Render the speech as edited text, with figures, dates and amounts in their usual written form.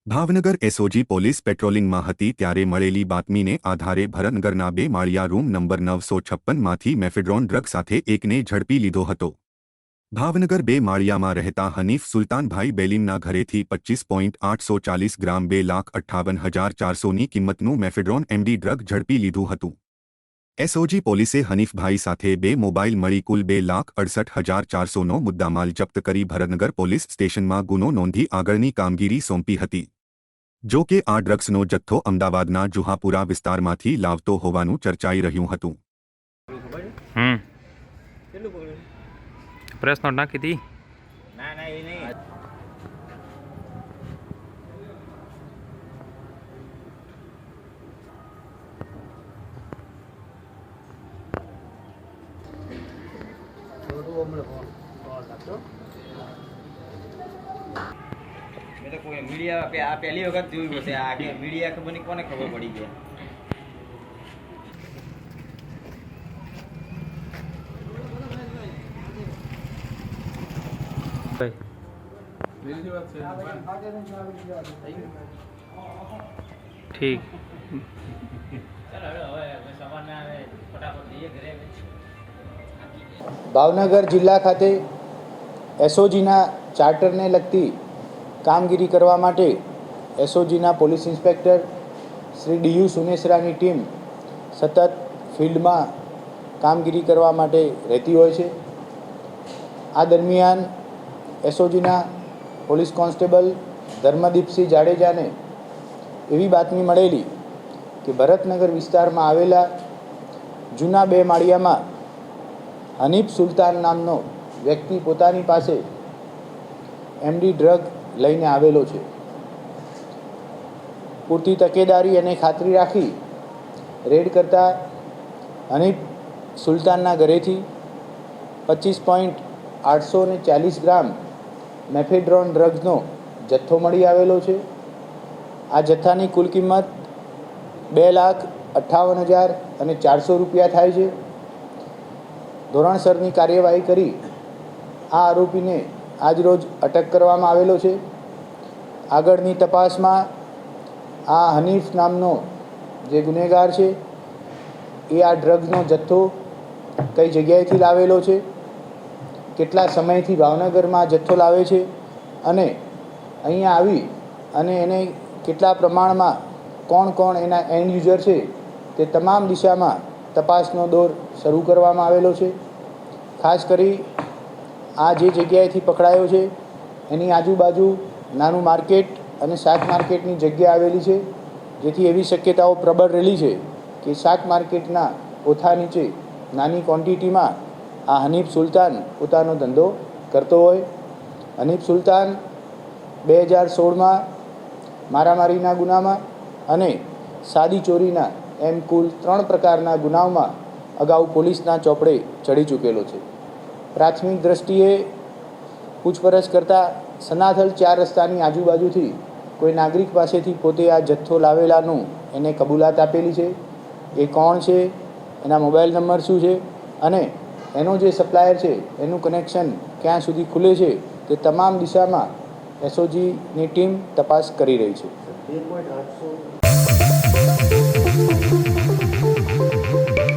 Bhavnagar SOG police પેટ્રોલિંગમાં હતી ત્યારે મળેલી બાતમીને આધારે ભરતનગરના બે માળિયા રૂમ નંબર 956માંથી મેફેડ્રોન ડ્રગ સાથે એકને ઝડપી લીધો હતો। ભાવનગર બે માળિયામાં રહેતા હનીફ સુલતાનભાઈ બેલીમના ઘરેથી 25.840 ગ્રામ 2,58,400ની કિંમતનું મેફેડ્રોન એમડી ડ્રગ ઝડપી લીધું હતું। એસઓજી પોલીસે હનીફભાઈ સાથે બે મોબાઈલ મળી કુલ 2,68,400નો મુદ્દામાલ જપ્ત કરી ભરતનગર પોલીસ સ્ટેશનમાં ગુનો નોંધી આગળની કામગીરી સોંપી હતી। જો કે આ ડ્રગ્સનો જથ્થો અમદાવાદના જુહાપુરા વિસ્તારમાંથી લાવતો હોવાનું ચર્ચાઈ રહ્યું હતું। પ્રેસ નોટ નાખી હતી? ના ના એ નહીં। મેં તો કોઈ મીડિયા આ પહેલી વખત જોયું હશે। આ મીડિયા ખબર નહીં કોને ખબર પડી ગયા। ठीक ભાવનગર જિલ્લા ખાતે એસઓજીના ચાર્ટરને લગતી કામગીરી કરવા માટે એસઓજીના પોલીસ ઇન્સ્પેક્ટર શ્રી ડીયુ સુનેસરાની ટીમ સતત ફિલ્ડમાં કામગીરી કરવા માટે રહેતી હોય છે। આ દરમિયાન એસઓજીના પોલીસ કોન્સ્ટેબલ ધર્મદીપસિંહ જાડેજાને એવી બાતમી મળેલી કે ભરતનગર વિસ્તારમાં આવેલા જૂના બે માળિયામાં હનીફ સુલતાન નામનો વ્યક્તિ પોતાની પાસે એમડી ડ્રગ લઈને આવેલો છે। પૂરતી તકેદારી અને ખાતરી રાખી રેડ કરતા હનીફ સુલતાનના ઘરેથી 25.840 ગ્રામ મેફેડ્રોન ડ્રગ્સનો જથ્થો મળી આવેલો છે। આ જથ્થાની કુલ કિંમત 2,58,400 રૂપિયા થાય છે। ધોરણસરની કાર્યવાહી કરી આ આરોપીને આજરોજ અટક કરવામાં આવેલો છે। આગળની તપાસમાં આ હનીફ નામનો જે ગુનેગાર છે એ આ ડ્રગ્સનો જથ્થો કઈ જગ્યાએથી લાવેલો છે, કેટલા સમયથી ભાવનગરમાં જથ્થો લાવે છે અને અહીંયા આવી અને એને કેટલા પ્રમાણમાં કોણ કોણ એના એન્ડ યુઝર છે તે તમામ દિશામાં તપાસનો દોર શરૂ કરવામાં આવેલો છે। ખાસ કરી આ જે જગ્યાએથી પકડાયો છે એની આજુબાજુ નાનું માર્કેટ અને શાક માર્કેટની જગ્યા આવેલી છે, જેથી એવી શક્યતાઓ પ્રબળ રહેલી છે કે શાક માર્કેટના ઓથા નીચે નાની ક્વોન્ટિટીમાં આ હનીફ સુલતાન પોતાનો ધંધો કરતો હોય। હનીફ સુલતાન 2016માં મારામારીના ગુનામાં અને સાદી ચોરીના એમ કુલ 3 પ્રકારના ગુનાઓમાં અગાઉ પોલીસના ચોપડે ચડી ચૂકેલો છે। પ્રાથમિક દ્રષ્ટિએ પૂછપરછ કરતાં સનાથલ 4 રસ્તાની આજુબાજુથી કોઈ નાગરિક પાસેથી પોતે આ જથ્થો લાવેલાનું એને કબૂલાત આપેલી છે। એ કોણ છે, એના મોબાઈલ નંબર શું છે અને એનો જે સપ્લાયર છે એનું કનેક્શન ક્યાં સુધી ખુલે છે તે તમામ દિશામાં એસઓજીની ટીમ તપાસ કરી રહી છે।